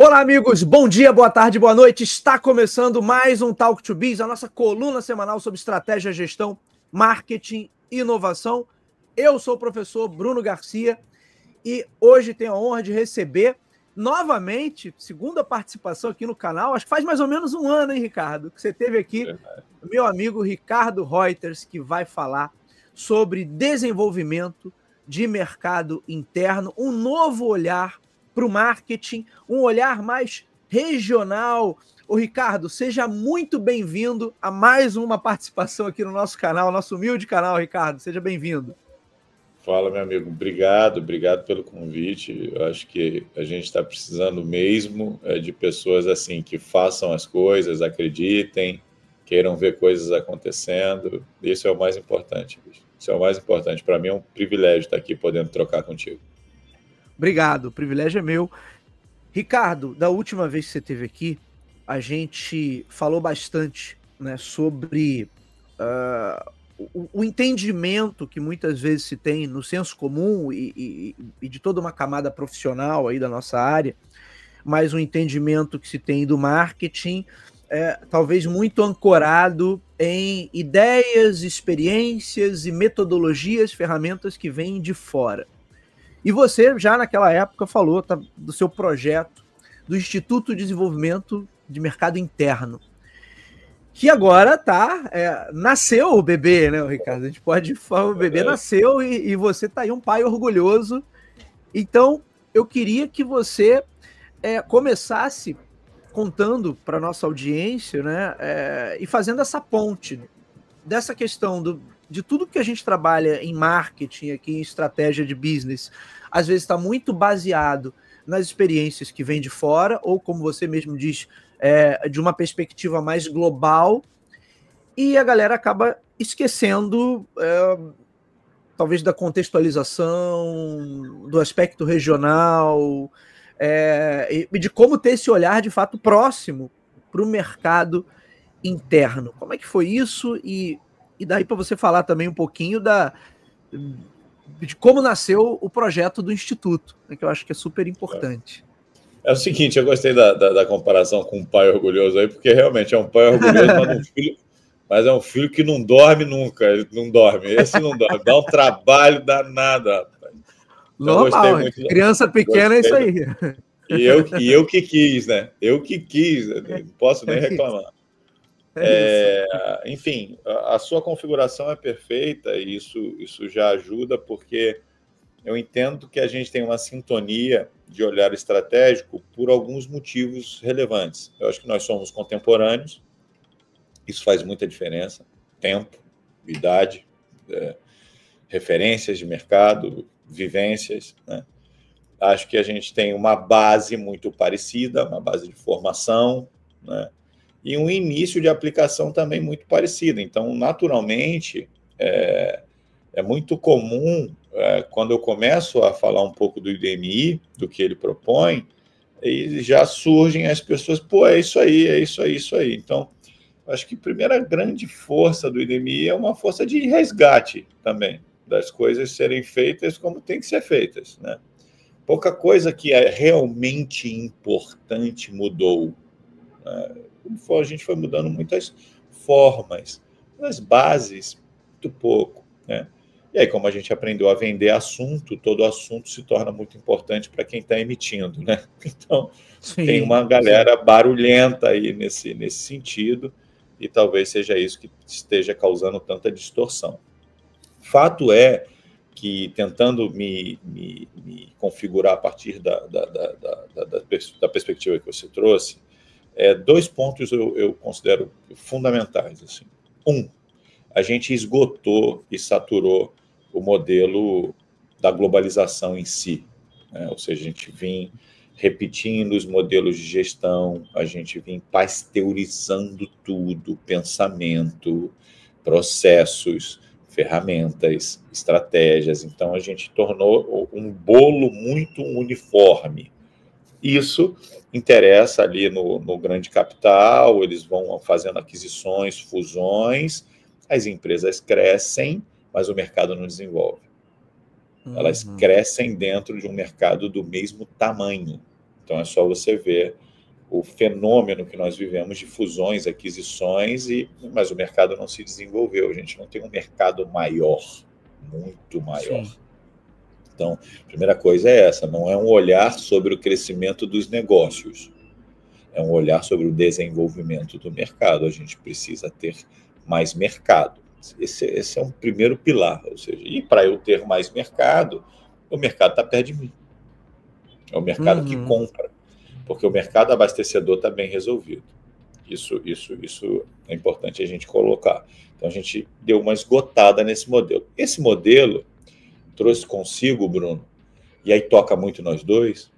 Olá, amigos. Bom dia, boa tarde, boa noite. Está começando mais um Talk to Biz, a nossa coluna semanal sobre estratégia, gestão, marketing e inovação. Eu sou o professor Bruno Garcia e hoje tenho a honra de receber novamente, segunda participação aqui no canal, acho que faz mais ou menos um ano, hein, Ricardo, que você teve aqui, meu amigo Ricardo Reuters, que vai falar sobre desenvolvimento de mercado interno, um novo olhar para o marketing, um olhar mais regional. Ô, Ricardo, seja muito bem-vindo a mais uma participação aqui no nosso canal, nosso humilde canal, Ricardo. Seja bem-vindo. Fala, meu amigo. Obrigado pelo convite. Eu acho que a gente está precisando mesmo de pessoas assim que façam as coisas, acreditem, queiram ver coisas acontecendo. Isso é o mais importante, bicho. Isso é o mais importante. Para mim é um privilégio estar aqui podendo trocar contigo. Obrigado, o privilégio é meu. Ricardo, da última vez que você esteve aqui, a gente falou bastante, né, sobre o entendimento que muitas vezes se tem no senso comum e de toda uma camada profissional aí da nossa área, mas um entendimento que se tem do marketing, talvez muito ancorado em ideias, experiências e metodologias, ferramentas que vêm de fora. E você, já naquela época, falou do seu projeto do Instituto de Desenvolvimento de Mercado Interno, que agora nasceu o bebê, né, Ricardo? A gente pode falar, o bebê nasceu e você está aí um pai orgulhoso. Então, eu queria que você começasse contando para a nossa audiência, né, e fazendo essa ponte dessa questão de tudo que a gente trabalha em marketing, aqui em estratégia de business, às vezes está muito baseado nas experiências que vêm de fora, ou como você mesmo diz, de uma perspectiva mais global, e a galera acaba esquecendo, talvez, da contextualização, do aspecto regional, e de como ter esse olhar, de fato, próximo para o mercado interno. Como é que foi isso? E daí para você falar também um pouquinho de como nasceu o projeto do Instituto, né, que eu acho que é super importante. É o seguinte, eu gostei da comparação com um pai orgulhoso aí, porque realmente é um pai orgulhoso, mas é um filho que não dorme nunca, ele não dorme, esse não dorme, dá um trabalho danado, rapaz. Então, normal, criança pequena é isso aí. E eu que quis, né? Eu que quis, não posso nem reclamar. Enfim, a sua configuração é perfeita e isso já ajuda, porque eu entendo que a gente tem uma sintonia de olhar estratégico por alguns motivos relevantes. Eu acho que nós somos contemporâneos, isso faz muita diferença. Tempo, idade, referências de mercado, vivências, né? Acho que a gente tem uma base muito parecida, uma base de formação, né? E um início de aplicação também muito parecido. Então, naturalmente, é muito comum, quando eu começo a falar um pouco do IDMI, do que ele propõe, e já surgem as pessoas, pô, é isso aí, é isso aí, é isso aí. Então, acho que a primeira grande força do IDMI é uma força de resgate também, das coisas serem feitas como tem que ser feitas, né? Pouca coisa que é realmente importante mudou, né? A gente foi mudando muitas formas, as bases, muito pouco, né? E aí, como a gente aprendeu a vender assunto, todo assunto se torna muito importante para quem está emitindo, né? Então, tem uma galera barulhenta aí nesse sentido, e talvez seja isso que esteja causando tanta distorção. Fato é que, tentando me configurar a partir da perspectiva que você trouxe, 2 pontos eu considero fundamentais. Assim. A gente esgotou e saturou o modelo da globalização em si, né? Ou seja, a gente vinha repetindo os modelos de gestão, a gente vinha pasteurizando tudo, pensamento, processos, ferramentas, estratégias. Então, a gente tornou um bolo muito uniforme. Isso interessa ali no grande capital, eles vão fazendo aquisições, fusões, as empresas crescem, mas o mercado não desenvolve. Elas crescem dentro de um mercado do mesmo tamanho, Então é só você ver o fenômeno que nós vivemos de fusões, aquisições, mas o mercado não se desenvolveu. A gente não tem um mercado maior, muito maior. Sim. Então, a primeira coisa é essa, não é um olhar sobre o crescimento dos negócios, é um olhar sobre o desenvolvimento do mercado. A gente precisa ter mais mercado. Esse é um primeiro pilar, ou seja, e para eu ter mais mercado, o mercado está perto de mim. É o mercado que compra, porque o mercado abastecedor está bem resolvido. Isso é importante a gente colocar. Então, a gente deu uma esgotada nesse modelo. Esse modelo trouxe consigo, Bruno, e aí toca muito nós dois,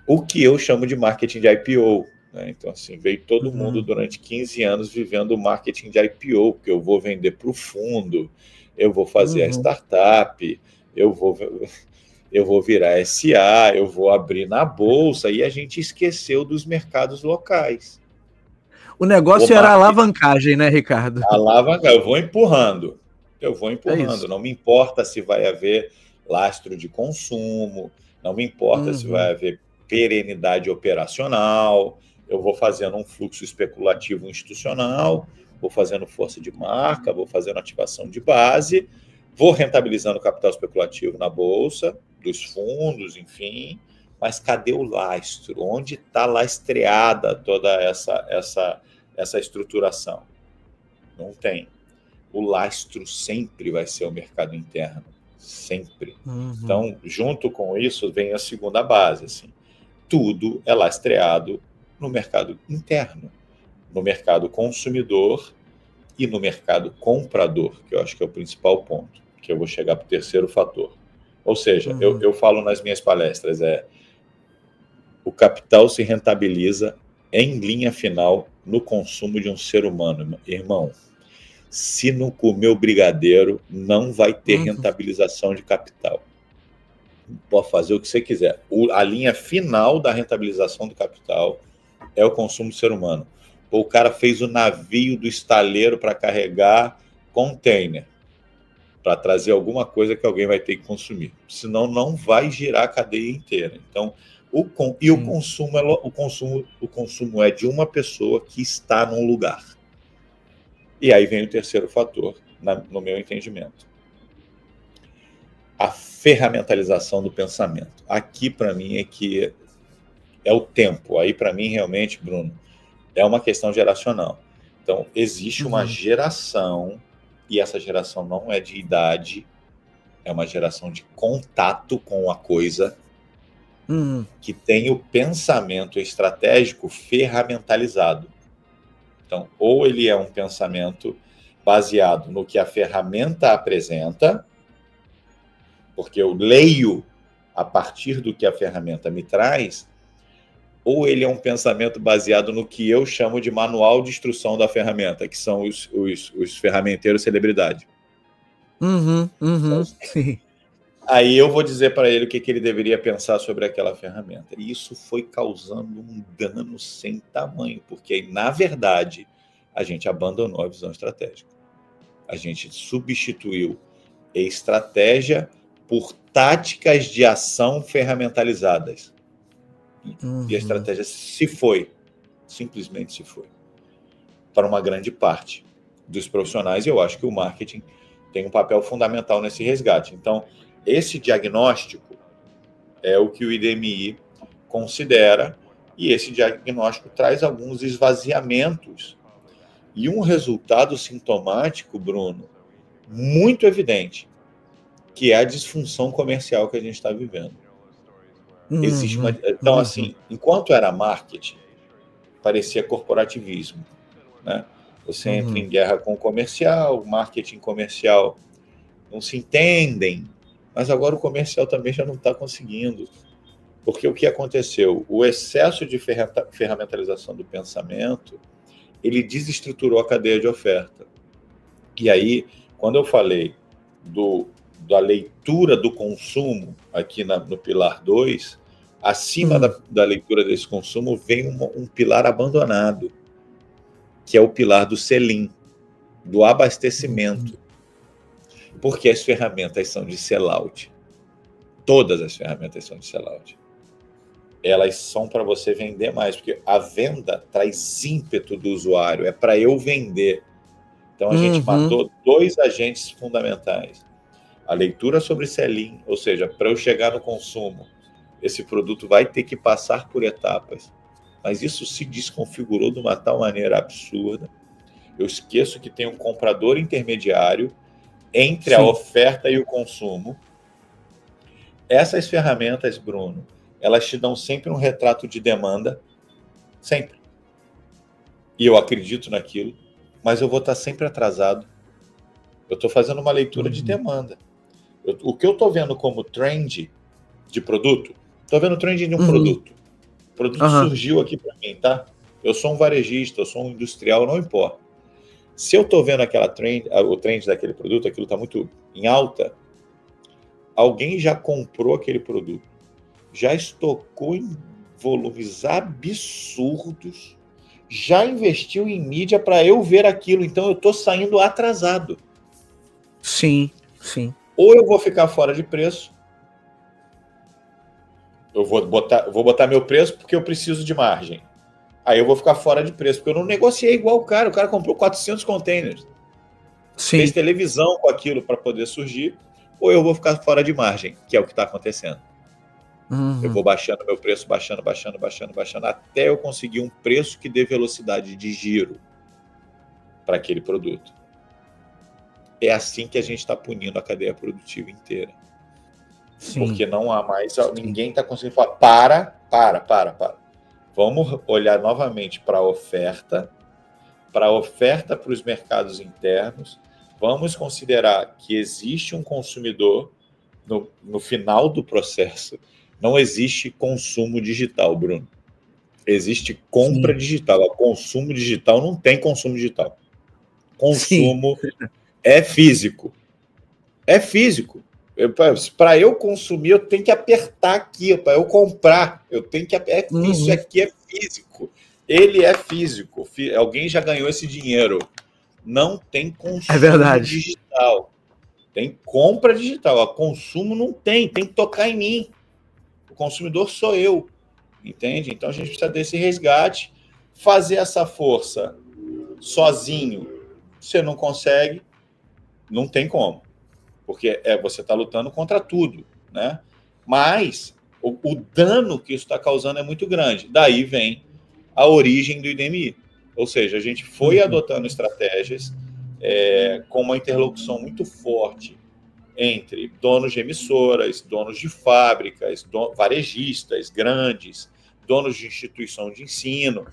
o que eu chamo de marketing de IPO. Né? Então, assim, veio todo mundo durante 15 anos vivendo o marketing de IPO, porque eu vou vender para o fundo, eu vou fazer a startup, eu vou virar SA, eu vou abrir na bolsa, e a gente esqueceu dos mercados locais. O negócio era alavancagem, né, Ricardo? Alavancar, eu vou empurrando. Não me importa se vai haver lastro de consumo, não me importa se vai haver perenidade operacional, eu vou fazendo um fluxo especulativo institucional, vou fazendo força de marca, vou fazendo ativação de base, vou rentabilizando o capital especulativo na bolsa, dos fundos, enfim, mas cadê o lastro? Onde está lastreada toda essa estruturação? Não tem. O lastro sempre vai ser o mercado interno, sempre. Então, junto com isso, vem a segunda base, assim, tudo é lastreado no mercado interno, no mercado consumidor e no mercado comprador, que eu acho que é o principal ponto, que eu vou chegar para o terceiro fator. Ou seja, eu falo nas minhas palestras, o capital se rentabiliza em linha final no consumo de um ser humano, irmão. Se não comer o brigadeiro, não vai ter rentabilização de capital. Pode fazer o que você quiser. A linha final da rentabilização do capital é o consumo do ser humano. O cara fez o navio do estaleiro para carregar container, para trazer alguma coisa que alguém vai ter que consumir. Senão, não vai girar a cadeia inteira. Então, o consumo é de uma pessoa que está num lugar. E aí vem o terceiro fator, no meu entendimento. A ferramentalização do pensamento. Aqui, para mim, é que é o tempo. Aí, para mim, realmente, Bruno, é uma questão geracional. Então, existe uma geração, e essa geração não é de idade, é uma geração de contato com a coisa, que tem o pensamento estratégico ferramentalizado. Então, ou ele é um pensamento baseado no que a ferramenta apresenta, porque eu leio a partir do que a ferramenta me traz, ou ele é um pensamento baseado no que eu chamo de manual de instrução da ferramenta, que são os ferramenteiros celebridade. Sim. Aí eu vou dizer para ele o que ele deveria pensar sobre aquela ferramenta. E isso foi causando um dano sem tamanho, porque, na verdade, a gente abandonou a visão estratégica. A gente substituiu estratégia por táticas de ação ferramentalizadas. E a estratégia simplesmente se foi, para uma grande parte dos profissionais, e eu acho que o marketing tem um papel fundamental nesse resgate. Então, esse diagnóstico é o que o IDMI considera, e esse diagnóstico traz alguns esvaziamentos e um resultado sintomático, Bruno, muito evidente, que é a disfunção comercial que a gente está vivendo. Existe uma... Então, assim, enquanto era marketing, parecia corporativismo, né? Você entra em guerra com o comercial, marketing comercial não se entendem, mas agora o comercial também já não está conseguindo. Porque o que aconteceu? O excesso de ferramentalização do pensamento, ele desestruturou a cadeia de oferta. E aí, quando eu falei da leitura do consumo, aqui no pilar 2, acima da leitura desse consumo, vem um pilar abandonado, que é o pilar do sell-in, do abastecimento. Porque as ferramentas são de sell-out. Todas as ferramentas são de sell-out. elas são para você vender mais, porque a venda traz ímpeto do usuário, é para eu vender. Então a gente matou 2 agentes fundamentais. A leitura sobre sell-in, ou seja, para eu chegar no consumo, esse produto vai ter que passar por etapas, mas isso se desconfigurou de uma tal maneira absurda. Eu esqueço que tem um comprador intermediário entre a oferta e o consumo. Essas ferramentas, Bruno, elas te dão sempre um retrato de demanda, sempre. E eu acredito naquilo, mas eu vou estar sempre atrasado. Eu estou fazendo uma leitura de demanda. O que eu estou vendo como trend de produto, estou vendo trend de um produto. O produto surgiu aqui para mim, tá? Eu sou um varejista, eu sou um industrial, não importa. Se eu estou vendo aquela trend, o trend daquele produto, aquilo está muito em alta, alguém já comprou aquele produto, já estocou em volumes absurdos, já investiu em mídia para eu ver aquilo, então eu estou saindo atrasado. Sim, sim. Ou eu vou ficar fora de preço, eu vou botar meu preço porque eu preciso de margem. Aí eu vou ficar fora de preço, porque eu não negociei igual o cara comprou 400 containers. Sim. Fez televisão com aquilo para poder surgir, ou eu vou ficar fora de margem, que é o que está acontecendo. Eu vou baixando meu preço, baixando, até eu conseguir um preço que dê velocidade de giro para aquele produto. É assim que a gente está punindo a cadeia produtiva inteira. Sim. Porque não há mais... Ninguém está conseguindo falar, para. Vamos olhar novamente para a oferta para os mercados internos. Vamos considerar que existe um consumidor no final do processo. Não existe consumo digital, Bruno. Existe compra digital. Consumo digital não tem consumo digital. Consumo é físico. É físico. Para eu consumir, eu tenho que apertar aqui. Para eu comprar, eu tenho que apertar. Isso aqui é físico. Ele é físico. Alguém já ganhou esse dinheiro. Não tem consumo digital. Tem compra digital. Consumo não tem. Tem que tocar em mim. O consumidor sou eu. Entende? Então a gente precisa desse resgate. Fazer essa força sozinho, você não consegue. Não tem como. Porque você está lutando contra tudo, né? Mas o dano que isso está causando é muito grande. Daí vem a origem do IDMI. Ou seja, a gente foi adotando estratégias com uma interlocução muito forte entre donos de emissoras, donos de fábricas, varejistas grandes, donos de instituição de ensino,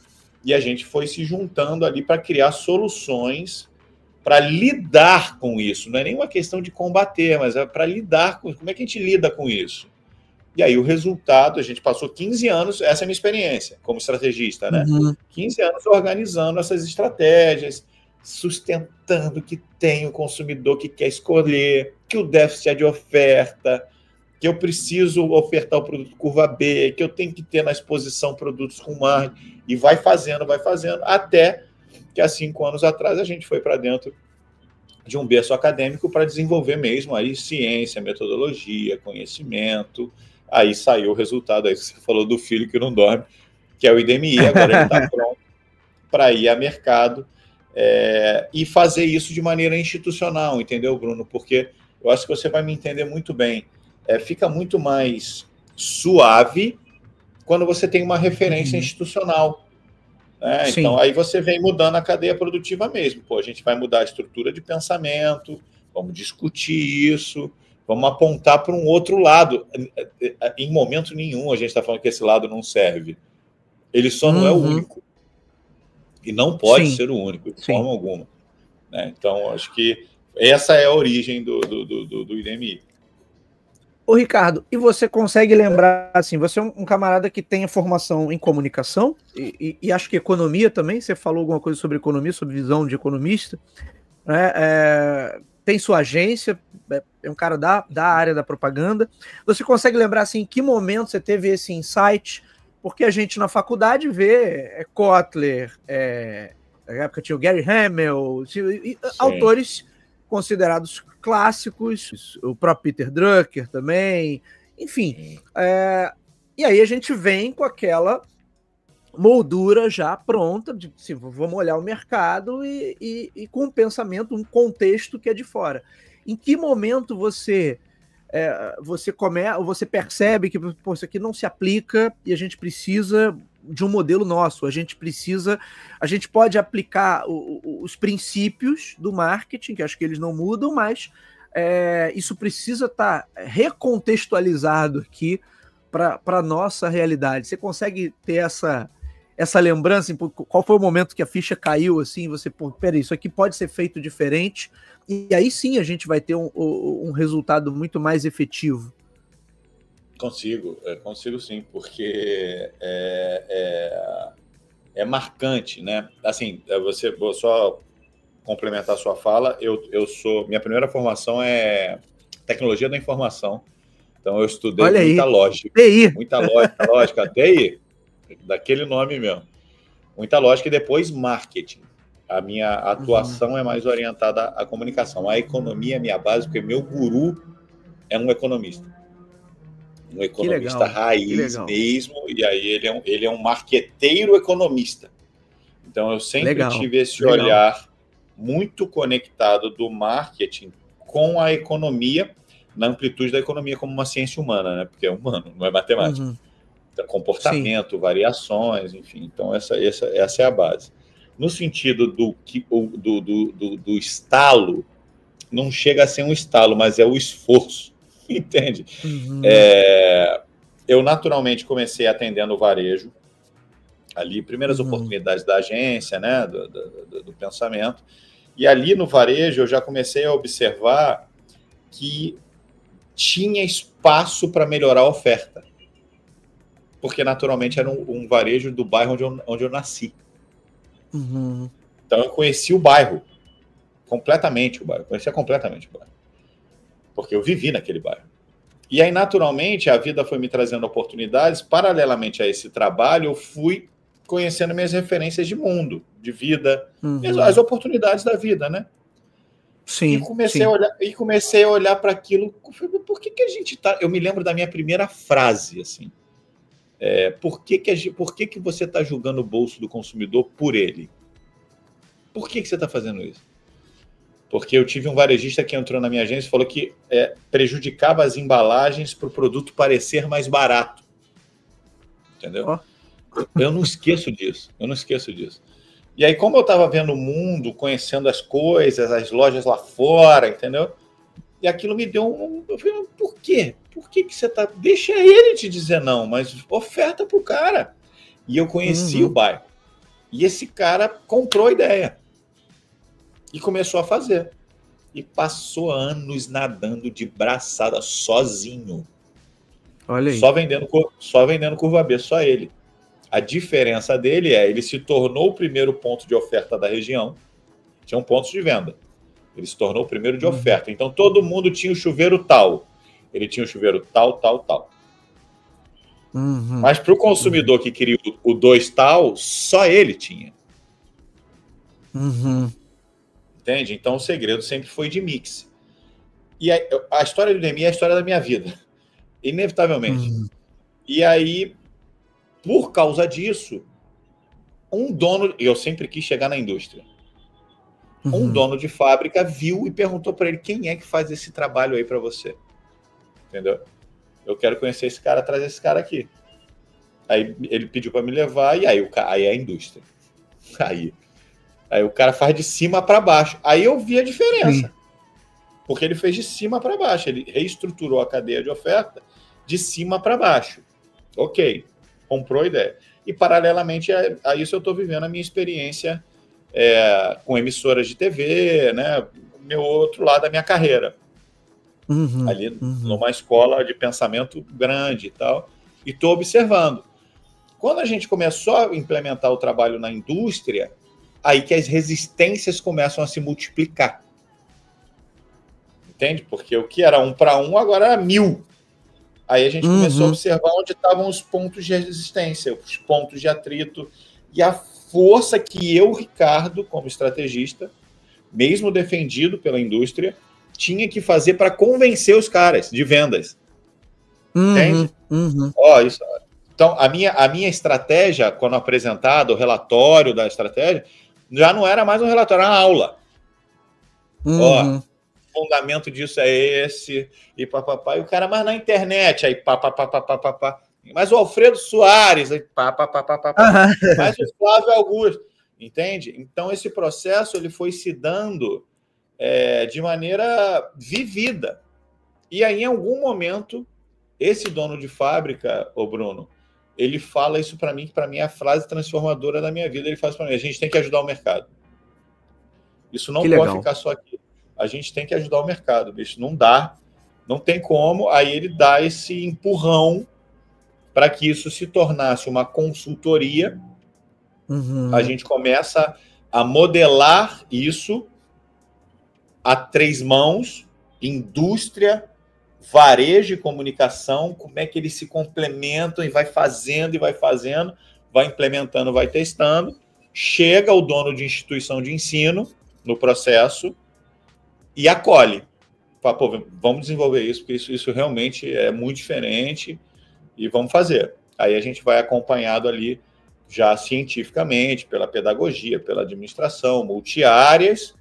e a gente foi se juntando ali para criar soluções para lidar com isso. Não é nem uma questão de combater, mas é para lidar com... Como é que a gente lida com isso? E aí o resultado, a gente passou 15 anos, essa é a minha experiência como estrategista, né? 15 anos organizando essas estratégias, sustentando que tem o consumidor que quer escolher, que o déficit é de oferta, que eu preciso ofertar o produto curva B, que eu tenho que ter na exposição produtos com margem, e vai fazendo, até que há 5 anos atrás a gente foi para dentro de um berço acadêmico para desenvolver mesmo aí ciência, metodologia, conhecimento. Aí saiu o resultado aí que você falou do filho que não dorme, que é o IDMI. Agora ele está pronto para ir a mercado e fazer isso de maneira institucional, entendeu, Bruno? Porque eu acho que você vai me entender muito bem. Fica muito mais suave quando você tem uma referência institucional. Então, aí você vem mudando a cadeia produtiva mesmo. A gente vai mudar a estrutura de pensamento, vamos discutir isso, vamos apontar para um outro lado. Em momento nenhum a gente está falando que esse lado não serve. Ele só não é o único. E não pode ser o único, de forma alguma. Então, acho que essa é a origem do IDMI. Ô, Ricardo, e você consegue lembrar, assim, você é um camarada que tem a formação em comunicação e acho que economia também, você falou alguma coisa sobre economia, sobre visão de economista, né? Tem sua agência, é um cara da área da propaganda. Você consegue lembrar, assim, em que momento você teve esse insight? Porque a gente na faculdade vê Kotler, na época tinha o Gary Hamel, autores considerados clássicos, o próprio Peter Drucker também, enfim. E aí a gente vem com aquela moldura já pronta, de assim, vamos olhar o mercado e com um pensamento, um contexto que é de fora. Em que momento você percebe que pô, isso aqui não se aplica e a gente precisa de um modelo nosso, a gente pode aplicar os princípios do marketing, que acho que eles não mudam, mas isso precisa estar recontextualizado aqui para a nossa realidade. Você consegue ter essa lembrança? Qual foi o momento que a ficha caiu assim? Você, pô, peraí, isso aqui pode ser feito diferente, e aí sim a gente vai ter um resultado muito mais efetivo. Consigo sim, porque é marcante, né? Assim, vou só complementar a sua fala. Minha primeira formação é tecnologia da informação. Então eu estudei muita lógica. TI. Muita lógica, TI, daquele nome mesmo. Muita lógica e depois marketing. A minha atuação é mais orientada à comunicação. A economia é minha base, porque meu guru é um economista. Um economista raiz mesmo, e aí ele é um marqueteiro economista. Então eu sempre tive esse olhar muito conectado do marketing com a economia, na amplitude da economia como uma ciência humana, né? Porque é humano, não é matemática. Então, comportamento, variações, enfim. Então essa é a base. No sentido do estalo, não chega a ser um estalo, mas é o esforço, entende? Eu naturalmente comecei atendendo o varejo, ali, primeiras oportunidades da agência, né, do pensamento, e ali no varejo eu já comecei a observar que tinha espaço para melhorar a oferta, porque naturalmente era um varejo do bairro onde eu nasci. Então eu conheci o bairro, conhecia completamente o bairro, porque eu vivi naquele bairro. E aí, naturalmente, a vida foi me trazendo oportunidades. Paralelamente a esse trabalho, eu fui conhecendo minhas referências de mundo, de vida, as oportunidades da vida, né? Sim. E comecei a olhar para aquilo. Por que a gente tá? Eu me lembro da minha primeira frase, assim. Por que você está julgando o bolso do consumidor por ele? Por que você está fazendo isso? Porque eu tive um varejista que entrou na minha agência e falou que prejudicava as embalagens para o produto parecer mais barato. Entendeu? Eu não esqueço disso. E aí, como eu estava vendo o mundo, conhecendo as coisas, as lojas lá fora, entendeu? E aquilo me deu eu falei, por quê? Por que você tá... Deixa ele te dizer não, mas oferta pro cara. E eu conheci o bairro. E esse cara comprou a ideia. E começou a fazer. E passou anos nadando de braçada, sozinho. Olha aí. Só vendendo curva B, só ele. A diferença dele ele se tornou o primeiro ponto de oferta da região. Tinham pontos de venda. Ele se tornou o primeiro de oferta. Então, todo mundo tinha o chuveiro tal. Ele tinha o chuveiro tal. Mas para o consumidor que queria o 2 tal, só ele tinha. Entende? Então, o segredo sempre foi de mix. E a história do Demi é a história da minha vida. Inevitavelmente. E aí, por causa disso, eu sempre quis chegar na indústria. Um dono de fábrica viu e perguntou para ele: quem é que faz esse trabalho aí para você? Entendeu? Eu quero conhecer esse cara, trazer esse cara aqui. Aí ele pediu para me levar, e aí é a indústria. Aí o cara faz de cima para baixo. Aí eu vi a diferença. Porque ele fez de cima para baixo. Ele reestruturou a cadeia de oferta de cima para baixo. Ok, comprou a ideia. E paralelamente a isso eu estou vivendo a minha experiência com emissoras de TV, né? Meu outro lado da minha carreira. Ali numa escola de pensamento grande e tal. E estou observando. Quando a gente começou a implementar o trabalho na indústria, aí que as resistências começam a se multiplicar. Entende? Porque o que era 1 para 1, agora era 1000. Aí a gente começou a observar onde estavam os pontos de resistência, os pontos de atrito e a força que eu, Ricardo, como estrategista, mesmo defendido pela indústria, tinha que fazer para convencer os caras de vendas. Entende? Então, a minha estratégia, quando apresentado, o relatório da estratégia, já não era mais um relatório, era uma aula. Ó, o fundamento disso é esse, e papapá. E o cara, mas na internet, aí papapá. Mas o Alfredo Soares, aí papapá. Mas o Flávio Augusto, entende? Então, esse processo ele foi se dando de maneira vivida. E aí, em algum momento, esse dono de fábrica, ô Bruno, ele fala isso para mim, que para mim é a frase transformadora da minha vida. Ele faz para mim: a gente tem que ajudar o mercado. Isso não pode ficar só aqui. A gente tem que ajudar o mercado, bicho. Não dá, não tem como. Aí ele dá esse empurrão para que isso se tornasse uma consultoria. A gente começa a modelar isso a 3 mãos, indústria, varejo e comunicação, como é que eles se complementam e vai fazendo, vai implementando, vai testando. Chega o dono de instituição de ensino no processo e acolhe. Fala, pô, vamos desenvolver isso, porque isso realmente é muito diferente e vamos fazer. Aí a gente vai acompanhado ali já cientificamente, pela pedagogia, pela administração, multiáreas,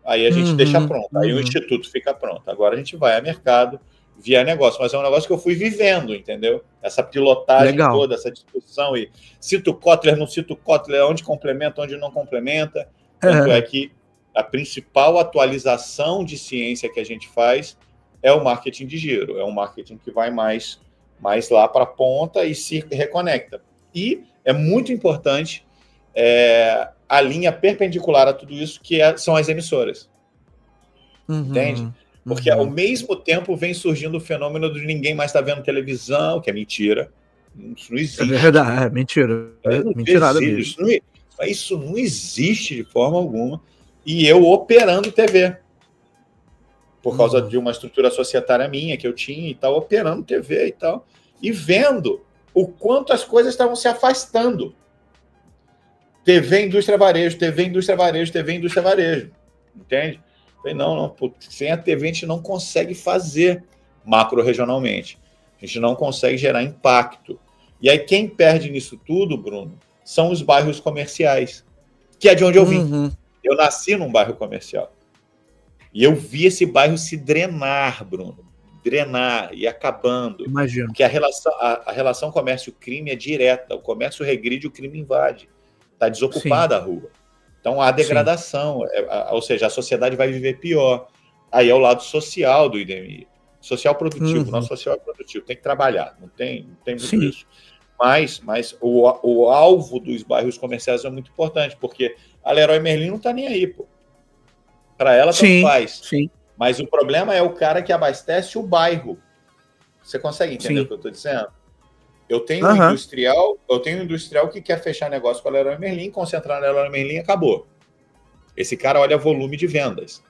aí a gente deixa pronto, aí o instituto fica pronto. Agora a gente vai a mercado via negócio, mas é um negócio que eu fui vivendo, entendeu? Essa pilotagem toda, essa discussão, e cito Kotler, não cito Kotler, onde complementa, onde não complementa. Tanto é que a principal atualização de ciência que a gente faz é o marketing de giro, é um marketing que vai mais lá para a ponta e se reconecta. E é muito importante a linha perpendicular a tudo isso, que são as emissoras. Entende? Porque ao mesmo tempo vem surgindo o fenômeno de ninguém mais estar vendo televisão, que é mentira. Isso não existe. É verdade, é mentira. Mentirada mesmo. Isso não existe de forma alguma. E eu operando TV. Por causa de uma estrutura societária minha que eu tinha e tal, operando TV e tal. E vendo o quanto as coisas estavam se afastando. TV, indústria, varejo, TV, indústria, varejo, TV, indústria, varejo. Entende? Falei, não, sem a TV a gente não consegue fazer macro-regionalmente. A gente não consegue gerar impacto. E aí quem perde nisso tudo, Bruno, são os bairros comerciais, que é de onde eu vim. Eu nasci num bairro comercial. E eu vi esse bairro se drenar, Bruno. Drenar e acabando. Imagino. Porque a relação comércio-crime é direta. O comércio regride, o crime invade. Está desocupada a rua. Então, há degradação, ou seja, a sociedade vai viver pior. Aí é o lado social do IDMI. Social produtivo, nosso social é produtivo, tem que trabalhar, não tem muito isso. Mas o alvo dos bairros comerciais é muito importante, porque a Leroy Merlin não está nem aí, pô. Para ela, tanto faz. Mas o problema é o cara que abastece o bairro. Você consegue entender o que eu estou dizendo? Eu tenho um industrial que quer fechar negócio com a Leroy Merlin, concentrar na Leroy Merlin, acabou. Esse cara olha volume de vendas.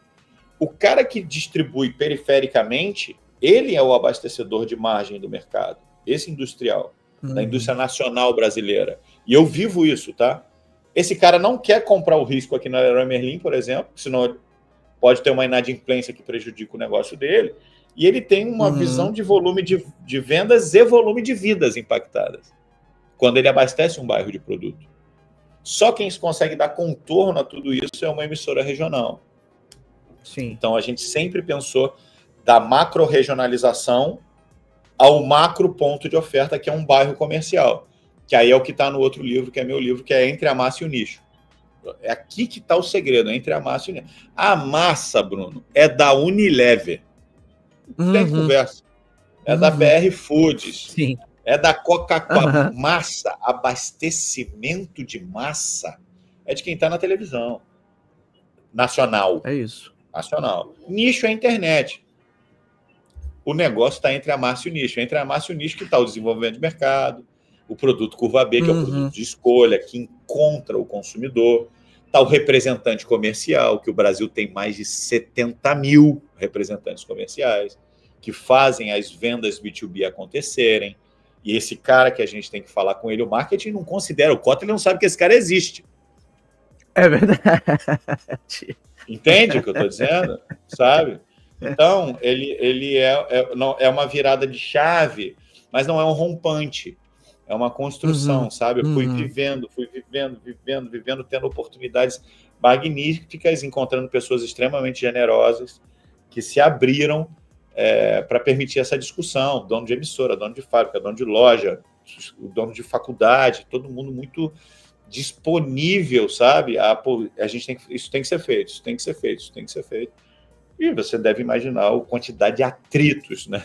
O cara que distribui perifericamente, ele é o abastecedor de margem do mercado. Esse industrial, da indústria nacional brasileira. E eu vivo isso, tá? Esse cara não quer comprar o risco aqui na Leroy Merlin, por exemplo, senão pode ter uma inadimplência que prejudica o negócio dele. E ele tem uma visão de volume de vendas e volume de vidas impactadas, quando ele abastece um bairro de produto. Só quem consegue dar contorno a tudo isso é uma emissora regional. Então, a gente sempre pensou da macro-regionalização ao macro ponto de oferta, que é um bairro comercial. Que aí é o que está no outro livro, que é meu livro, que é Entre a Massa e o Nicho. É aqui que está o segredo, entre a massa e o nicho. A massa, Bruno, é da Unilever. Tem conversa. É da BR Foods. É da Coca-Cola. Massa, abastecimento de massa é de quem está na televisão. Nacional. É isso. Nacional. Nicho é a internet. O negócio está entre a massa e o nicho. Entre a massa e o nicho que está o desenvolvimento de mercado, o produto curva B, que é o produto de escolha, que encontra o consumidor. Está o representante comercial, que o Brasil tem mais de 70 mil representantes comerciais, que fazem as vendas B2B acontecerem. E esse cara que a gente tem que falar com ele, o marketing não considera. O Kotler não sabe que esse cara existe. É verdade. Entende o que eu estou dizendo? Sabe? Então, ele é uma virada de chave, mas não é um rompante. É uma construção, sabe? Eu fui Uhum. vivendo, tendo oportunidades magníficas, encontrando pessoas extremamente generosas que se abriram para permitir essa discussão. Dono de emissora, dono de fábrica, dono de loja, dono de faculdade, todo mundo muito disponível, sabe? A gente isso tem que ser feito, isso tem que ser feito, isso tem que ser feito. E você deve imaginar a quantidade de atritos, né?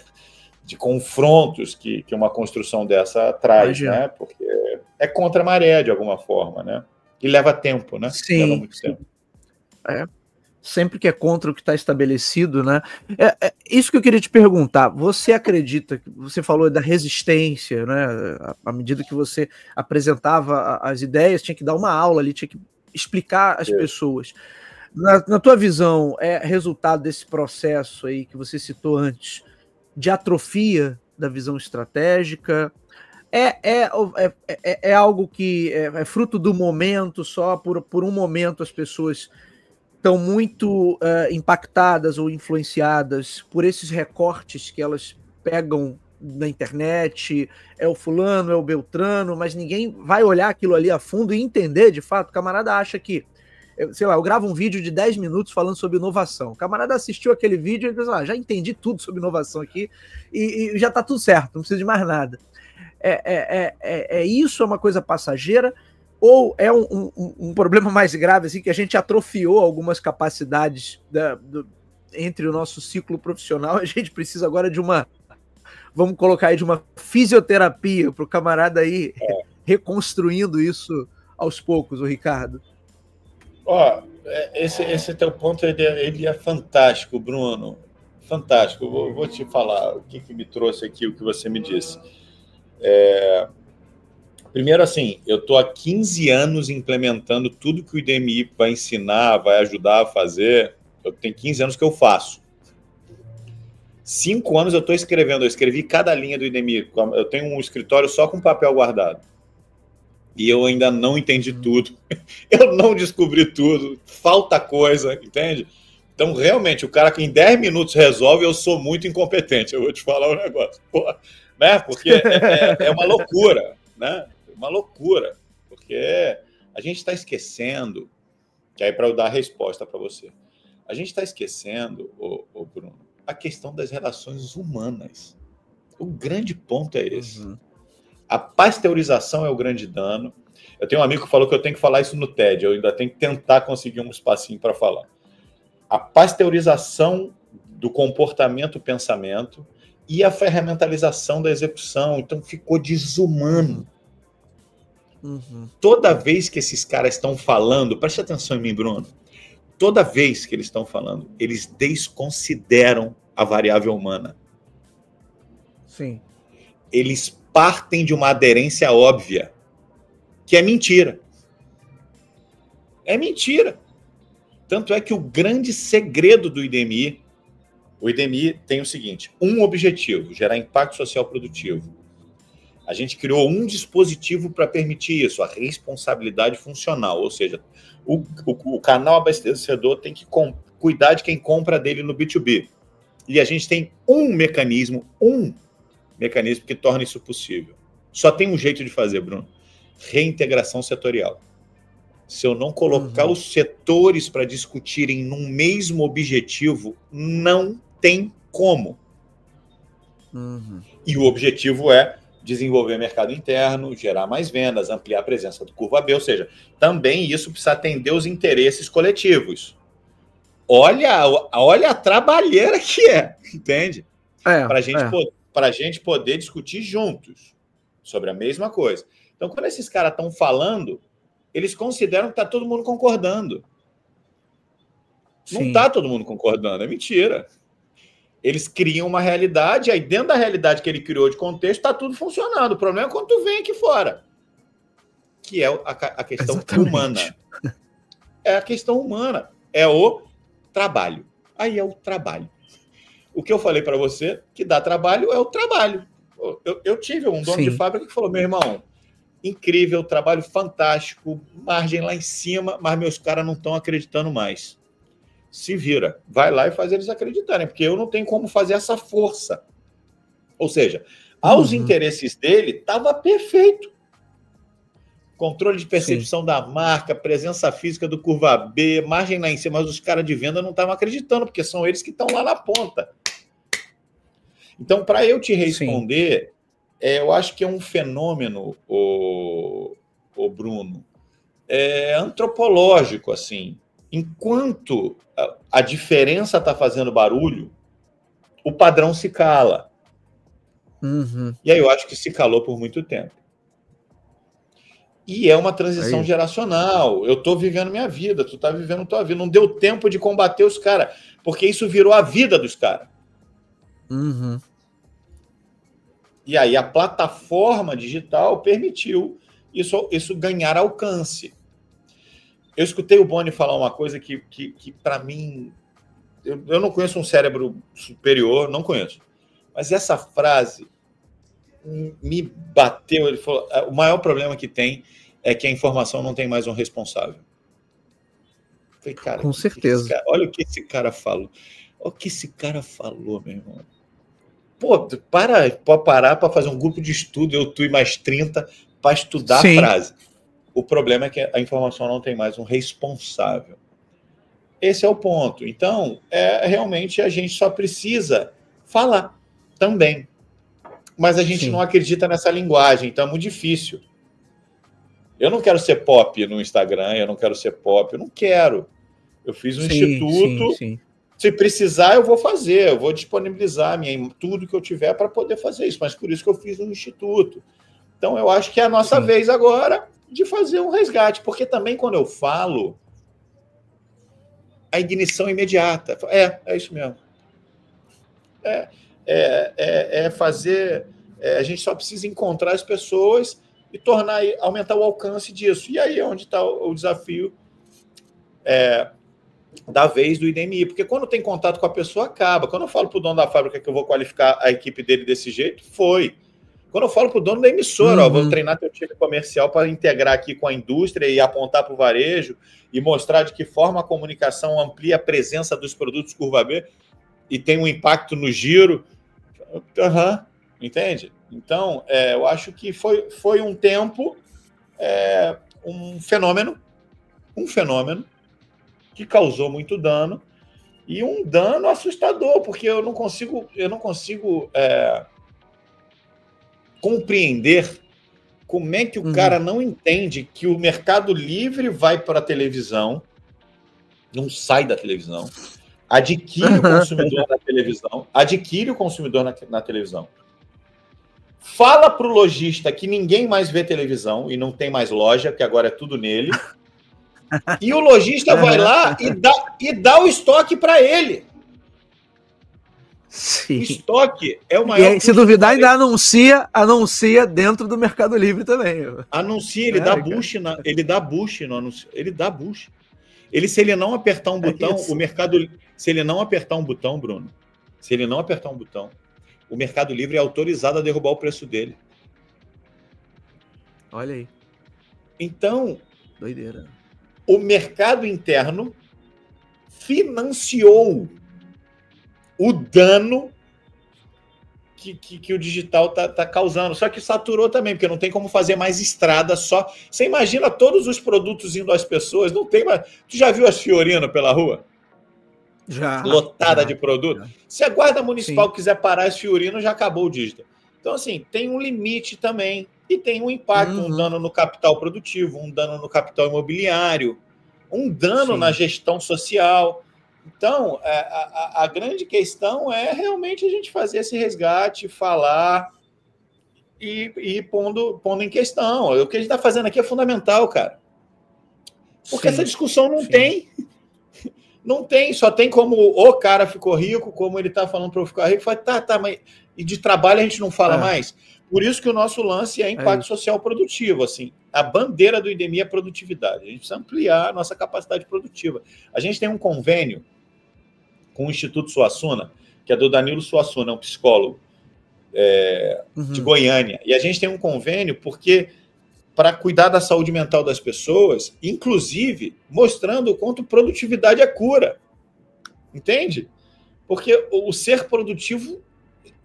De confrontos que uma construção dessa traz, Imagina. né? Porque é contra a maré, de alguma forma, né? E leva tempo, né? Leva Sim, muito tempo. sempre que é contra o que está estabelecido, né? Isso que eu queria te perguntar. Você acredita que você falou da resistência, né? À medida que você apresentava as ideias, tinha que dar uma aula ali, tinha que explicar às pessoas. Na tua visão, é resultado desse processo aí que você citou antes, de atrofia da visão estratégica? É algo que é fruto do momento, só por um momento as pessoas estão muito impactadas ou influenciadas por esses recortes que elas pegam na internet, é o fulano, é o beltrano, mas ninguém vai olhar aquilo ali a fundo e entender, de fato. O camarada acha que, sei lá, eu gravo um vídeo de 10 minutos falando sobre inovação. O camarada assistiu aquele vídeo e diz, já entendi tudo sobre inovação aqui e já está tudo certo, não precisa de mais nada. Isso é uma coisa passageira ou é um problema mais grave, assim, que a gente atrofiou algumas capacidades entre o nosso ciclo profissional, a gente precisa agora de vamos colocar aí, de uma fisioterapia para o camarada aí reconstruindo isso aos poucos, o Ricardo? Esse teu ponto ele é fantástico, Bruno. Fantástico. Vou te falar o que me trouxe aqui, o que você me disse. Primeiro, assim, eu estou há 15 anos implementando tudo que o IDMI vai ensinar, vai ajudar a fazer. Eu tenho 15 anos que eu faço. 5 anos eu estou escrevendo, eu escrevi cada linha do IDMI. Eu tenho um escritório só com papel guardado. E eu ainda não entendi tudo. Eu não descobri tudo. Falta coisa, entende? Então, realmente, o cara que em 10 minutos resolve, eu sou muito incompetente. Eu vou te falar um negócio. Porra, né? Porque é uma loucura, né? Uma loucura. Porque a gente está esquecendo, que aí para eu dar a resposta para você, a gente está esquecendo, ô Bruno, a questão das relações humanas. O grande ponto é esse. A pasteurização é o grande dano. Eu tenho um amigo que falou que eu tenho que falar isso no TED, eu ainda tenho que tentar conseguir um espacinho para falar. A pasteurização do comportamento, pensamento e a ferramentalização da execução. Então ficou desumano. Toda vez que esses caras estão falando, preste atenção em mim, Bruno, toda vez que eles estão falando, eles desconsideram a variável humana. Sim. Eles partem de uma aderência óbvia, que é mentira. É mentira. Tanto é que o grande segredo do IDMI, o IDMI tem o seguinte, um objetivo, gerar impacto social produtivo. A gente criou um dispositivo para permitir isso, a responsabilidade funcional, ou seja, o canal abastecedor tem que cuidar de quem compra dele no B2B. E a gente tem um mecanismo que torna isso possível. Só tem um jeito de fazer, Bruno. Reintegração setorial. Se eu não colocar os setores para discutirem num mesmo objetivo, não tem como. E o objetivo é desenvolver mercado interno, gerar mais vendas, ampliar a presença do curva B, ou seja, também isso precisa atender os interesses coletivos. Olha a trabalheira que é, entende? Para a gente poder discutir juntos sobre a mesma coisa. Então, quando esses caras estão falando, eles consideram que está todo mundo concordando. Sim. Não está todo mundo concordando, é mentira. Eles criam uma realidade, aí dentro da realidade que ele criou de contexto, está tudo funcionando. O problema é quando tu vem aqui fora, que é a questão humana. É a questão humana, é o trabalho. Aí é o trabalho. O que eu falei para você, que dá trabalho, é o trabalho. Eu tive um dono de fábrica que falou, meu irmão, incrível, trabalho fantástico, margem lá em cima, mas meus caras não estão acreditando mais. Se vira, vai lá e faz eles acreditarem, porque eu não tenho como fazer essa força. Ou seja, Aos interesses dele, estava perfeito. Controle de percepção da marca, presença física do curva B, margem lá em cima, mas os caras de venda não estavam acreditando, porque são eles que estão lá na ponta. Então, para eu te responder, eu acho que é um fenômeno, o Bruno, antropológico, assim. Enquanto a diferença está fazendo barulho, o padrão se cala. E aí eu acho que se calou por muito tempo. E é uma transição geracional. Eu estou vivendo minha vida, tu está vivendo tua vida. Não deu tempo de combater os caras, porque isso virou a vida dos caras. E aí a plataforma digital permitiu isso ganhar alcance. Eu escutei o Boni falar uma coisa que para mim... Eu não conheço um cérebro superior, não conheço. Mas essa frase me bateu. Ele falou, o maior problema que tem é que a informação não tem mais um responsável. Eu falei, cara, com certeza. Olha o que esse cara falou. Olha o que esse cara falou, meu irmão. Pô, pode parar para fazer um grupo de estudo, eu, tu e mais 30, para estudar a frase. O problema é que a informação não tem mais um responsável. Esse é o ponto. Então, realmente a gente só precisa falar também. Mas a gente não acredita nessa linguagem, então é muito difícil. Eu não quero ser pop no Instagram, eu não quero ser pop, eu não quero. Eu fiz um instituto, se precisar eu vou fazer, eu vou disponibilizar tudo que eu tiver para poder fazer isso, mas por isso que eu fiz um instituto. Então eu acho que é a nossa vez agora de fazer um resgate, porque também quando eu falo, a ignição imediata. É isso mesmo. Fazer... a gente só precisa encontrar as pessoas e aumentar o alcance disso. E aí é onde está o desafio da vez do IDMI. Porque quando tem contato com a pessoa, acaba. Quando eu falo para o dono da fábrica que eu vou qualificar a equipe dele desse jeito, foi. Quando eu falo para o dono da emissora, vou treinar teu time comercial para integrar aqui com a indústria e apontar para o varejo e mostrar de que forma a comunicação amplia a presença dos produtos curva B e tem um impacto no giro. Entende? Então, eu acho que foi um tempo, um fenômeno que causou muito dano e um dano assustador, porque eu não consigo compreender como é que o cara não entende que o Mercado Livre vai para a televisão, não sai da televisão, adquire o consumidor na televisão, na televisão, fala para o lojista que ninguém mais vê televisão e não tem mais loja, que agora é tudo nele, e o lojista vai lá e dá o estoque para ele. Sim. O estoque é o maior. E se duvidar, ainda anuncia dentro do Mercado Livre também. Anuncia, ele dá boost no anúncio. Ele dá boost. Se ele não apertar um botão, o mercado. Se ele não apertar um botão, Bruno, o Mercado Livre é autorizado a derrubar o preço dele. Olha aí. Então, doideira. O mercado interno financiou o dano que o digital tá causando. Só que saturou também, porque não tem como fazer mais estrada só. Você imagina todos os produtos indo às pessoas, não tem mais... Tu já viu as Fiorino pela rua? Já. Lotada de produto? Já. Se a Guarda Municipal quiser parar as Fiorino, já acabou o digital. Então, assim, tem um limite também. E tem um impacto, um dano no capital produtivo, um dano no capital imobiliário, um dano na gestão social. Então, a grande questão é realmente a gente fazer esse resgate, falar e pondo em questão. O que a gente está fazendo aqui é fundamental, cara. Porque essa discussão não tem. Não tem, só tem como o cara ficou rico, como ele está falando para eu ficar rico. Fala, mas... E de trabalho a gente não fala mais? Por isso que o nosso lance é impacto social produtivo. Assim, a bandeira do IDMI é produtividade. A gente precisa ampliar a nossa capacidade produtiva. A gente tem um convênio com o Instituto Suassuna, que é do Danilo Suassuna, um psicólogo de Goiânia. E a gente tem um convênio porque para cuidar da saúde mental das pessoas, inclusive mostrando o quanto produtividade é cura. Entende? Porque o ser produtivo,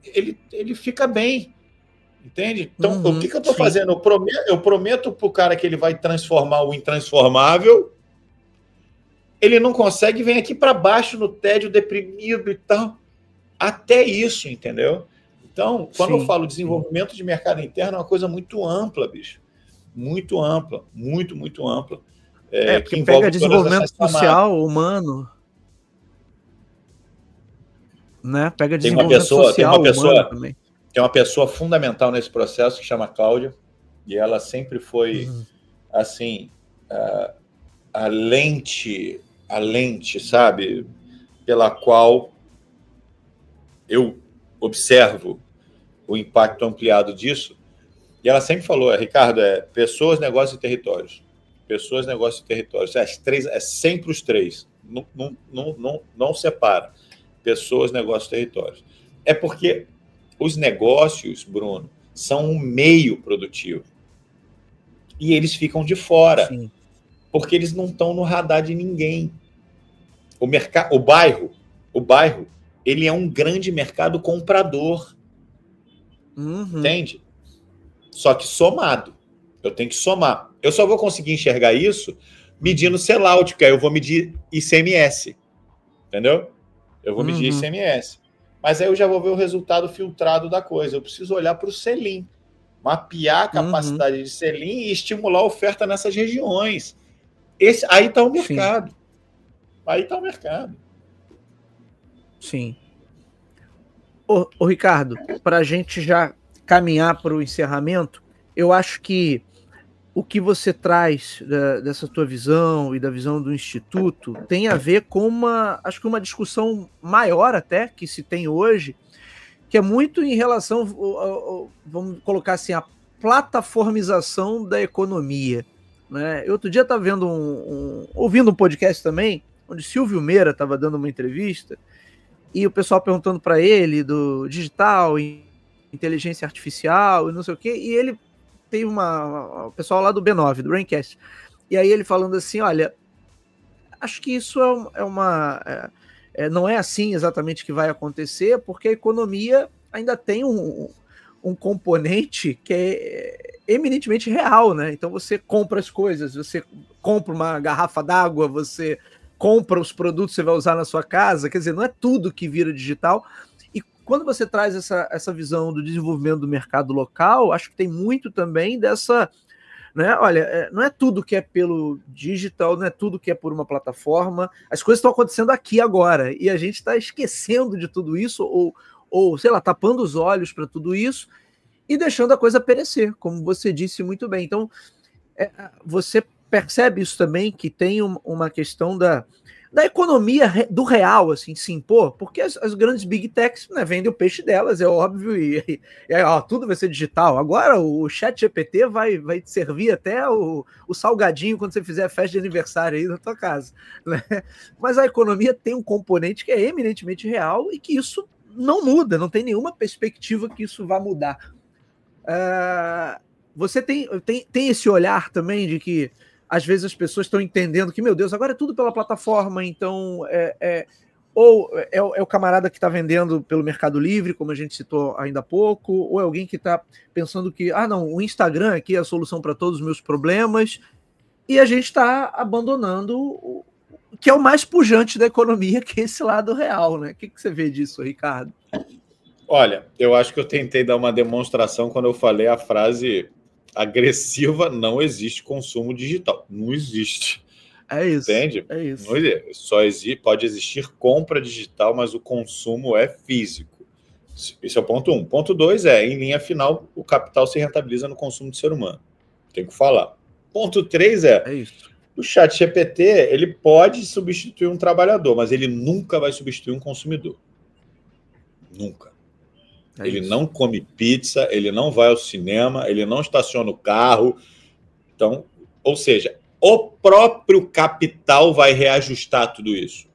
ele fica bem. Entende? Então, o que eu estou fazendo? Eu prometo para o cara que ele vai transformar o intransformável, ele não consegue, vem aqui para baixo no tédio, deprimido e tal. Até isso, entendeu? Então, quando eu falo desenvolvimento de mercado interno, é uma coisa muito ampla, bicho. Muito ampla, muito ampla. Que envolve pega desenvolvimento social, humano. Né? Pega desenvolvimento social, humano também. Tem uma pessoa fundamental nesse processo que chama Cláudia, e ela sempre foi, assim, a lente, sabe, pela qual eu observo o impacto ampliado disso. E ela sempre falou, Ricardo, pessoas, negócios e territórios. Pessoas, negócios e territórios. As três, sempre os três. Não separa. Pessoas, negócios e territórios. É porque os negócios, Bruno, são um meio produtivo. E eles ficam de fora. Sim. Porque eles não estão no radar de ninguém. O bairro, ele é um grande mercado comprador. Entende? Só que somado. Eu tenho que somar. Eu só vou conseguir enxergar isso medindo sellout, porque aí eu vou medir ICMS. Entendeu? Eu vou medir ICMS. Mas aí eu já vou ver o resultado filtrado da coisa. Eu preciso olhar para o selim, mapear a capacidade de selim e estimular a oferta nessas regiões. Aí está o mercado. Sim. Aí está o mercado. Sim. Ô Ricardo, para a gente já caminhar para o encerramento, eu acho que o que você traz dessa tua visão e da visão do Instituto tem a ver com acho que uma discussão maior até que se tem hoje, que é muito em relação, vamos colocar assim, a plataformização da economia. Né? Eu outro dia estava vendo ouvindo um podcast também, onde Silvio Meira estava dando uma entrevista, e o pessoal perguntando para ele do digital, inteligência artificial e não sei o quê, e ele tem o pessoal lá do B9, do Braincast, e aí ele falando assim, olha, acho que isso não é assim exatamente que vai acontecer, porque a economia ainda tem um componente que é eminentemente real, né? Então você compra as coisas, você compra uma garrafa d'água, você compra os produtos que você vai usar na sua casa, quer dizer, não é tudo que vira digital. E quando você traz essa visão do desenvolvimento do mercado local, acho que tem muito também dessa, né? Olha, não é tudo que é pelo digital, não é tudo que é por uma plataforma, as coisas estão acontecendo aqui agora, e a gente está esquecendo de tudo isso, ou sei lá, tapando os olhos para tudo isso, e deixando a coisa perecer, como você disse muito bem. Então, você percebe isso também, que tem uma questão da economia do real, assim, se impor, porque as grandes big techs, né, vendem o peixe delas, é óbvio, e tudo vai ser digital. Agora o ChatGPT vai te servir até o salgadinho quando você fizer a festa de aniversário aí na tua casa. Né? Mas a economia tem um componente que é eminentemente real e que isso não muda, não tem nenhuma perspectiva que isso vá mudar. Você tem esse olhar também de que às vezes as pessoas estão entendendo que, meu Deus, agora é tudo pela plataforma, então ou é o camarada que está vendendo pelo Mercado Livre, como a gente citou ainda há pouco, ou é alguém que está pensando que, não, o Instagram aqui é a solução para todos os meus problemas, e a gente está abandonando o que é o mais pujante da economia, que é esse lado real, né? O que você vê disso, Ricardo? Olha, eu acho que eu tentei dar uma demonstração quando eu falei a frase agressiva, não existe consumo digital. Não existe. É isso. Entende? É isso. Pode existir compra digital, mas o consumo é físico. Esse é o ponto 1. Ponto 2 em linha final, o capital se rentabiliza no consumo do ser humano. Tem que falar. Ponto 3 é isso. O ChatGPT, ele pode substituir um trabalhador, mas ele nunca vai substituir um consumidor. Nunca. Ele não come pizza, ele não vai ao cinema, ele não estaciona o carro. Então, ou seja, o próprio capital vai reajustar tudo isso.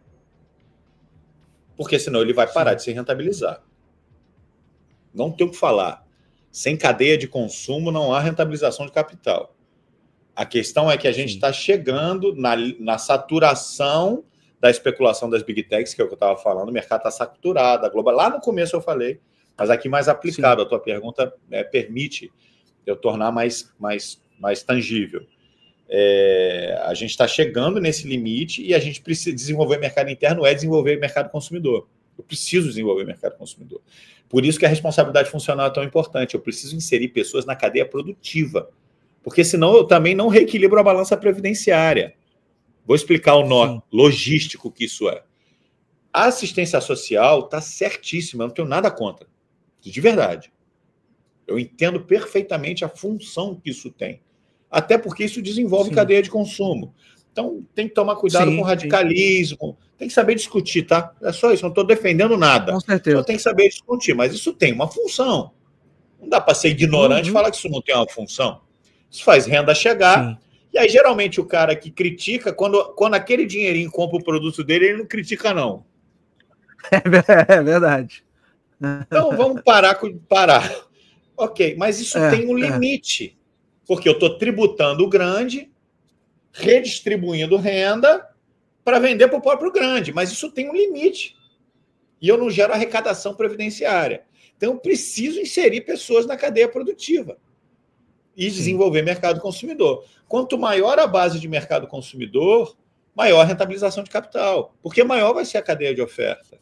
Porque senão ele vai parar de se rentabilizar. Não tem o que falar. Sem cadeia de consumo não há rentabilização de capital. A questão é que a gente está chegando na saturação da especulação das big techs, que é o que eu estava falando. O mercado está saturado. Lá no começo eu falei Mas aqui mais aplicado. Sim. A tua pergunta permite eu tornar mais tangível. A gente está chegando nesse limite e a gente precisa desenvolver mercado interno, desenvolver mercado consumidor. Eu preciso desenvolver mercado consumidor. Por isso que a responsabilidade funcional é tão importante. Eu preciso inserir pessoas na cadeia produtiva, porque senão eu também não reequilibro a balança previdenciária. Vou explicar o nó logístico que isso é. A assistência social está certíssima, eu não tenho nada contra. De verdade. Eu entendo perfeitamente a função que isso tem. Até porque isso desenvolve cadeia de consumo. Então, tem que tomar cuidado com o radicalismo, tem que saber discutir, tá? É só isso, não estou defendendo nada. Com certeza. Só tem que saber discutir, mas isso tem uma função. Não dá para ser ignorante e falar que isso não tem uma função. Isso faz renda chegar, e aí geralmente o cara que critica, quando aquele dinheirinho compra o produto dele, ele não critica, não. É verdade. Então, vamos parar. Ok, mas isso tem um limite. Porque eu estou tributando o grande, redistribuindo renda para vender para o próprio grande. Mas isso tem um limite. E eu não gero arrecadação previdenciária. Então, eu preciso inserir pessoas na cadeia produtiva e desenvolver mercado consumidor. Quanto maior a base de mercado consumidor, maior a rentabilização de capital. Porque maior vai ser a cadeia de oferta.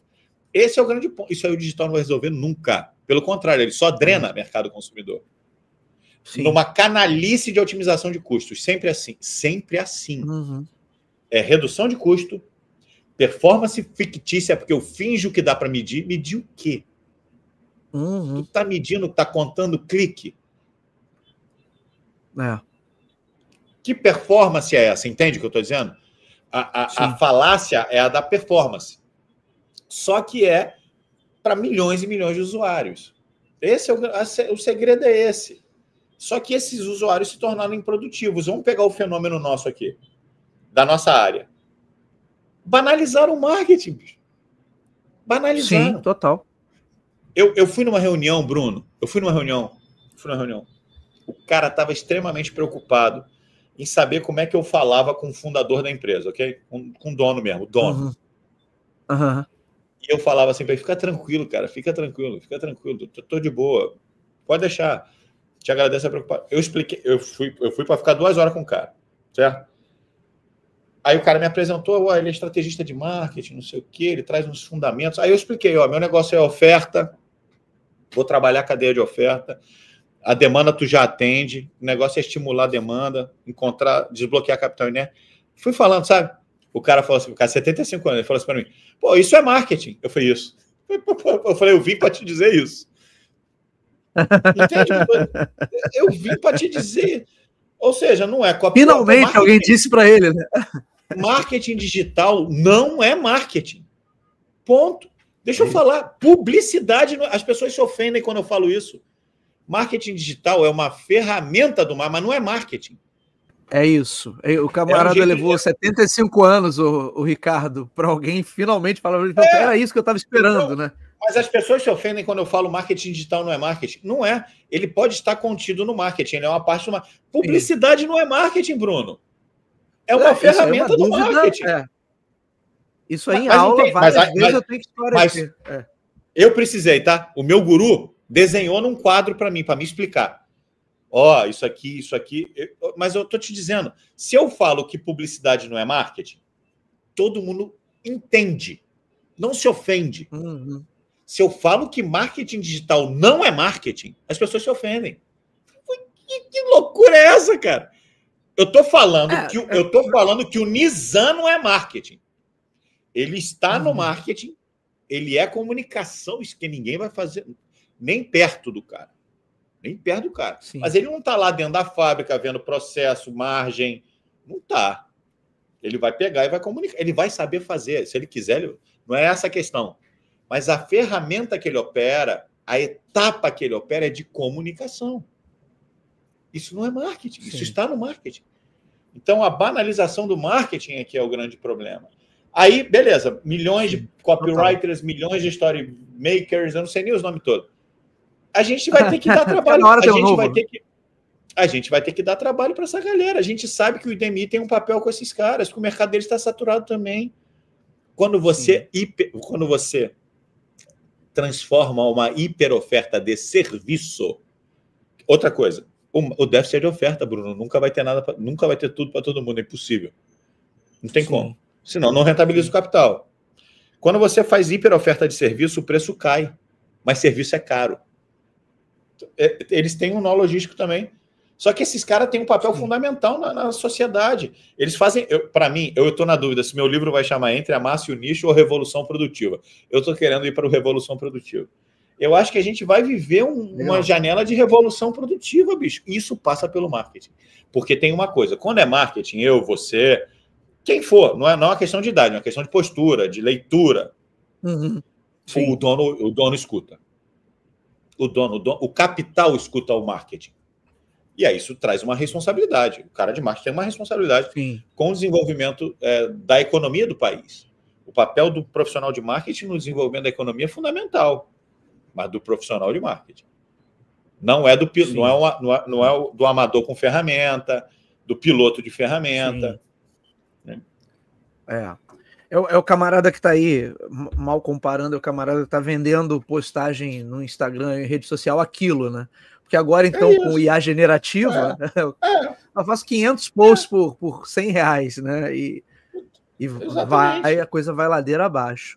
Esse é o grande ponto. Isso aí o digital não vai resolver nunca. Pelo contrário, ele só drena mercado consumidor. Numa canalice de otimização de custos. Sempre assim. Sempre assim. É redução de custo, performance fictícia, porque eu finjo que dá para medir. Medir o quê? Tu está medindo, está contando clique? Que performance é essa? Entende o que eu estou dizendo? A falácia é a da performance. Só que é para milhões e milhões de usuários. O segredo é esse. Só que esses usuários se tornaram improdutivos. Vamos pegar o fenômeno nosso aqui, da nossa área. Banalizaram o marketing. Banalizaram. Sim, total. Eu fui numa reunião, Bruno. Eu fui numa reunião. O cara estava extremamente preocupado em saber como é que eu falava com o fundador da empresa, ok? Com o dono mesmo, o dono. E eu falava assim para ele, fica tranquilo, cara, fica tranquilo, tô de boa, pode deixar, te agradeço a preocupação. Eu expliquei, eu fui para ficar 2 horas com o cara, certo? Aí o cara me apresentou, ele é estrategista de marketing, não sei o quê, ele traz uns fundamentos. Aí eu expliquei, meu negócio é oferta, vou trabalhar a cadeia de oferta, a demanda tu já atende, o negócio é estimular a demanda, desbloquear capital inerte. Fui falando, sabe? O cara falou assim, o cara 75 anos, ele falou assim para mim, pô, isso é marketing. Eu falei, isso. Eu falei, eu vim para te dizer isso. Entende? Eu vim para te dizer. Ou seja, não é copy. Finalmente alguém disse para ele, né? Marketing digital não é marketing. Ponto. Deixa eu falar. Publicidade, as pessoas se ofendem quando eu falo isso. Marketing digital é uma ferramenta do mar, mas não é marketing. É isso. O camarada levou 75 anos, o Ricardo, para alguém finalmente falar. Era isso que eu estava esperando, então, né? Mas as pessoas se ofendem quando eu falo marketing digital não é marketing. Não é. Ele pode estar contido no marketing. Ele é uma parte do marketing. Publicidade não é marketing, Bruno. É uma ferramenta do marketing. Isso aí em aula, várias vezes eu tenho que esclarecer. Eu precisei, tá? O meu guru desenhou num quadro para mim explicar. Isso aqui. Mas eu tô te dizendo, se eu falo que publicidade não é marketing, todo mundo entende, não se ofende. Se eu falo que marketing digital não é marketing, as pessoas se ofendem. Que loucura é essa, cara? Eu tô falando que o Nizam não é marketing. Ele está no marketing, ele é comunicação, isso que ninguém vai fazer nem perto do cara. Sim. Mas ele não está lá dentro da fábrica, vendo processo, margem. Não está. Ele vai pegar e vai comunicar. Ele vai saber fazer. Se ele quiser, não é essa a questão. Mas a ferramenta que ele opera, a etapa que ele opera é de comunicação. Isso não é marketing. Sim. Isso está no marketing. Então, a banalização do marketing é que é o grande problema. Aí, beleza. Milhões de copywriters, milhões de story makers, eu não sei nem os nomes todos. A gente vai ter que dar trabalho. A gente vai ter que dar trabalho para essa galera. A gente sabe que o IDMI tem um papel com esses caras, porque o mercado deles está saturado também. Quando você transforma uma hiperoferta de serviço. Outra coisa, o déficit é de oferta, Bruno, nunca vai ter nada, nunca vai ter tudo para todo mundo, é impossível. Não tem como. Senão não rentabiliza o capital. Quando você faz hiperoferta de serviço, o preço cai, mas serviço é caro. Eles têm um nó logístico também. Só que esses caras têm um papel fundamental na sociedade. Eles fazem... Para mim, eu estou na dúvida se meu livro vai chamar Entre a Massa e o Nicho ou Revolução Produtiva. Eu estou querendo ir para o Revolução Produtiva. Eu acho que a gente vai viver uma janela de revolução produtiva, bicho. Isso passa pelo marketing. Porque tem uma coisa, quando é marketing, eu, você, quem for, não é uma questão de idade, é uma questão de postura, de leitura. O dono escuta. O capital escuta o marketing. E aí isso traz uma responsabilidade. O cara de marketing tem uma responsabilidade com o desenvolvimento da economia do país. O papel do profissional de marketing no desenvolvimento da economia é fundamental, mas do profissional de marketing. Não é do amador com ferramenta, do piloto de ferramenta. Né? É o camarada que está aí, mal comparando, é o camarada que está vendendo postagem no Instagram e rede social aquilo, né? Porque agora, então, com o IA generativa, eu faço 500 posts por R$100, né? E a coisa vai ladeira abaixo.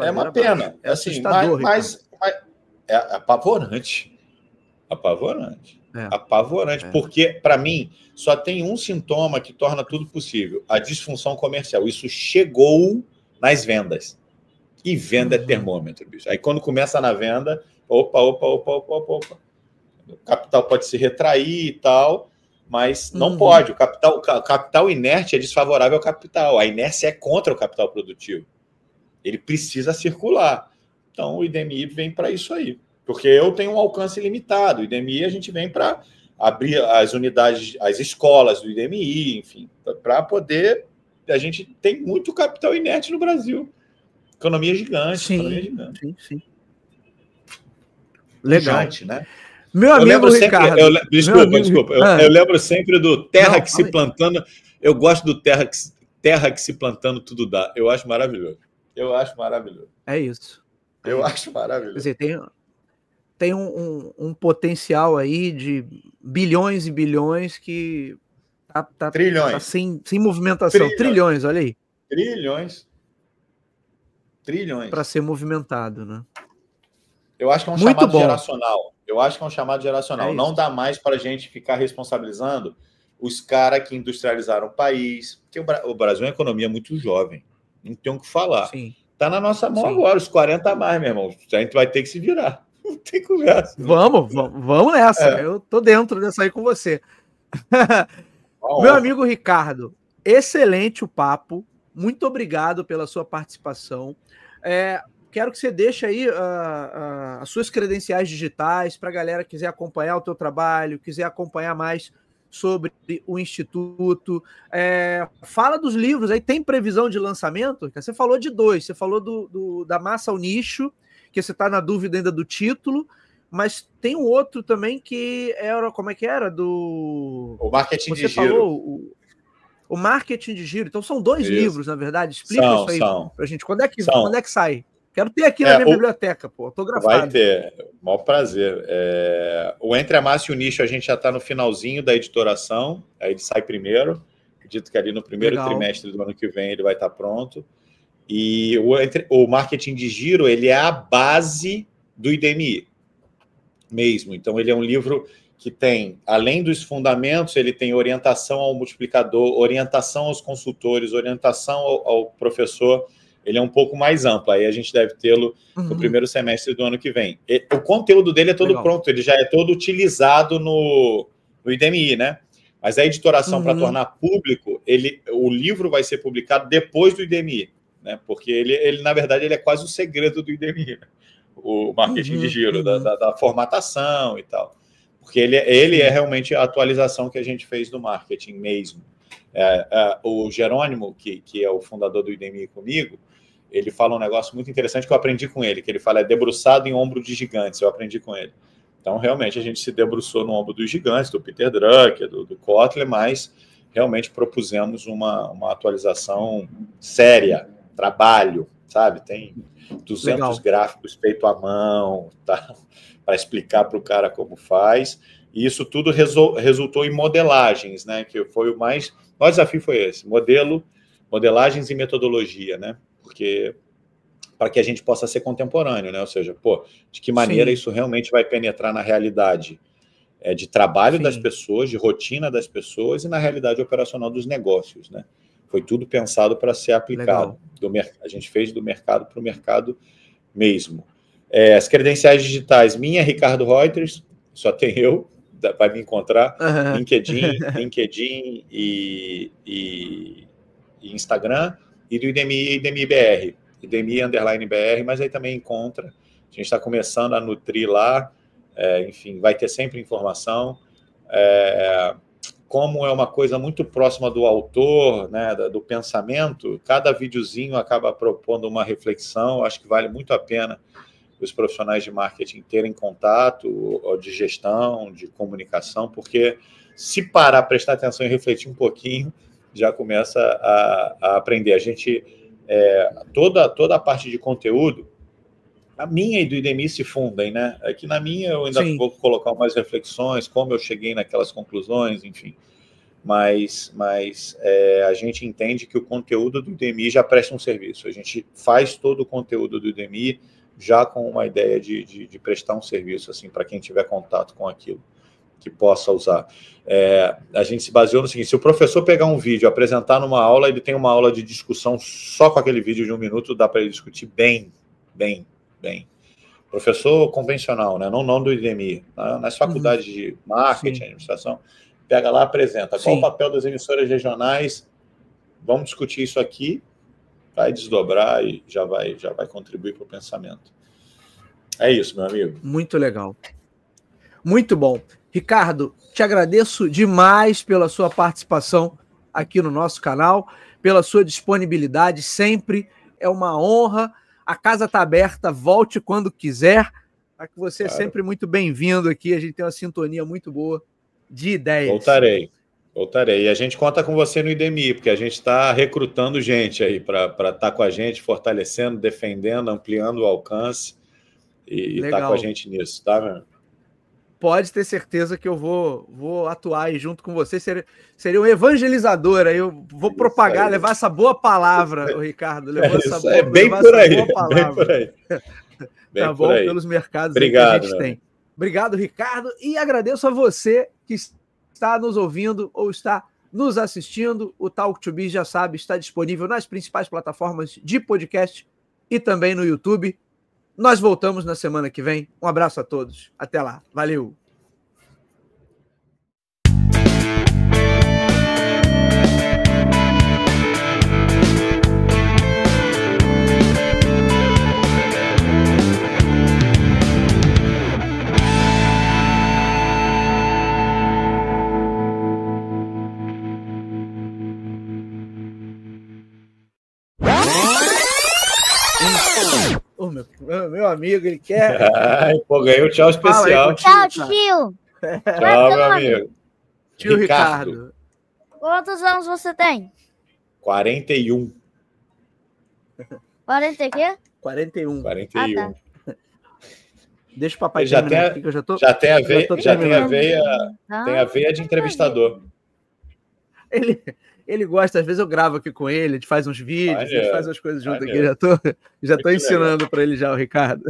É uma pena. É assustador. Mas é apavorante. Apavorante. Porque, para mim, só tem um sintoma que torna tudo possível: a disfunção comercial. Isso chegou nas vendas. E venda é termômetro, bicho. Aí, quando começa na venda, opa. O capital pode se retrair e tal, mas não pode. O capital inerte é desfavorável ao capital. A inércia é contra o capital produtivo. Ele precisa circular. Então, o IDMI vem para isso aí. Porque eu tenho um alcance limitado. O IDMI a gente vem para abrir as unidades, as escolas do IDMI, enfim, para poder... A gente tem muito capital inerte no Brasil. Economia gigante. Sim. Legal. Gigante, né? Meu amigo Ricardo. Desculpa. Eu lembro sempre do terra que se plantando. Eu gosto do terra que se plantando tudo dá. Eu acho maravilhoso. É isso. Eu acho maravilhoso. Quer dizer, tem um potencial aí de bilhões e bilhões que tá sem movimentação. Trilhões, olha aí. Trilhões. Para ser movimentado, né? Eu acho que é um chamado geracional. Não dá mais para a gente ficar responsabilizando os caras que industrializaram o país. Porque o Brasil é uma economia muito jovem. Não tem o que falar. Está na nossa mão agora, os 40 a mais, meu irmão. A gente vai ter que se virar. Não tem conversa. Vamos nessa. Eu tô dentro dessa aí com você. Meu amigo Ricardo, excelente o papo. Muito obrigado pela sua participação. Quero que você deixe aí as suas credenciais digitais para a galera que quiser acompanhar o teu trabalho, quiser acompanhar mais sobre o Instituto. Fala dos livros, aí tem previsão de lançamento? Você falou de 2, você falou da Massa ao Nicho, que você está na dúvida ainda do título, mas tem um outro também que era, como é que era? O Marketing de Giro. Falou, o Marketing de Giro. Então são 2 livros, na verdade. Explica isso aí pra gente. Quando é que sai? Quero ter aqui na minha biblioteca, autografado. Vai ter, maior prazer. O Entre a Massa e o Nicho, a gente já está no finalzinho da editoração, aí ele sai primeiro, acredito que ali no primeiro trimestre do ano que vem ele vai estar pronto. E o Marketing de Giro, ele é a base do IDMI mesmo. Então, ele é um livro que tem, além dos fundamentos, ele tem orientação ao multiplicador, orientação aos consultores, orientação ao professor. Ele é um pouco mais amplo, aí a gente deve tê-lo no primeiro semestre do ano que vem. O conteúdo dele é todo pronto, ele já é todo utilizado no IDMI, né? Mas a editoração, para tornar público, o livro vai ser publicado depois do IDMI, né? Porque ele na verdade, ele é quase o segredo do IDMI, né? O Marketing de Giro, da formatação e tal. Porque ele é realmente a atualização que a gente fez do marketing mesmo. O Jerônimo, que é o fundador do IDMI comigo, ele fala um negócio muito interessante que eu aprendi com ele, que ele fala debruçado em ombro de gigantes, eu aprendi com ele. Então, realmente, a gente se debruçou no ombro dos gigantes, do Peter Drucker, do Kotler, mas realmente propusemos uma atualização séria, trabalho, sabe? Tem 200 Legal. gráficos feitos à mão, tá? Para explicar para o cara como faz. E isso tudo resultou em modelagens, né? Que foi o maior desafio foi esse: modelagens e metodologia, né? Porque para que a gente possa ser contemporâneo, né? Ou seja, de que maneira isso realmente vai penetrar na realidade de trabalho das pessoas, de rotina das pessoas e na realidade operacional dos negócios, né? Foi tudo pensado para ser aplicado. A gente fez do mercado para o mercado mesmo. As credenciais digitais, minha, Ricardo Reuters, só tem eu, vai me encontrar, LinkedIn e Instagram, e do IDMI BR, IDMI_BR, mas aí também encontra. A gente está começando a nutrir lá, enfim, vai ter sempre informação. Como é uma coisa muito próxima do autor, né, do pensamento, cada videozinho acaba propondo uma reflexão. Acho que vale muito a pena os profissionais de marketing terem contato, ou de gestão, de comunicação, porque se parar, prestar atenção e refletir um pouquinho, já começa a aprender. A gente, toda a parte de conteúdo, a minha e do IDMI se fundem, né? Aqui na minha eu ainda vou colocar umas reflexões, como eu cheguei naquelas conclusões, enfim. Mas a gente entende que o conteúdo do IDMI já presta um serviço. A gente faz todo o conteúdo do IDMI já com uma ideia de prestar um serviço, assim, para quem tiver contato com aquilo, que possa usar. A gente se baseou no seguinte: se o professor pegar um vídeo, apresentar numa aula, ele tem uma aula de discussão só com aquele vídeo de 1 minuto, dá para ele discutir bem. Professor convencional, né? Não do IDMI, nas faculdades de marketing, administração, pega lá, apresenta. Qual o papel das emissoras regionais? Vamos discutir isso aqui, vai desdobrar e já vai contribuir para o pensamento. É isso, meu amigo. Muito legal. Muito bom. Ricardo, te agradeço demais pela sua participação aqui no nosso canal, pela sua disponibilidade, sempre é uma honra. A casa está aberta, volte quando quiser. Que você é sempre muito bem-vindo aqui, a gente tem uma sintonia muito boa de ideias. Voltarei. E a gente conta com você no IDMI, porque a gente está recrutando gente aí para estar com a gente, fortalecendo, defendendo, ampliando o alcance e estar com a gente nisso, tá, meu? Pode ter certeza que eu vou atuar aí junto com você, seria um evangelizador, aí eu vou propagar, levar essa boa palavra, Ricardo. Bem por aí. Tá bom? Pelos mercados que a gente tem. Obrigado, Ricardo, e agradeço a você que está nos ouvindo ou está nos assistindo. O Talk to Biz, já sabe, está disponível nas principais plataformas de podcast e também no YouTube. Nós voltamos na semana que vem. Um abraço a todos. Até lá. Valeu! Meu amigo, ele quer... ganhei o tchau especial. Aí, tchau, tio. Tchau, meu amigo. Tio Ricardo. Quantos anos você tem? 41. 40 quê? 41. 41. Ah, tá. Deixa o papai terminar aqui, que eu já tô... Já tem a veia de entrevistador. Ele gosta, às vezes eu gravo aqui com ele, a gente faz uns vídeos, a gente faz umas coisas junto aqui, já tô ensinando para ele já, o Ricardo.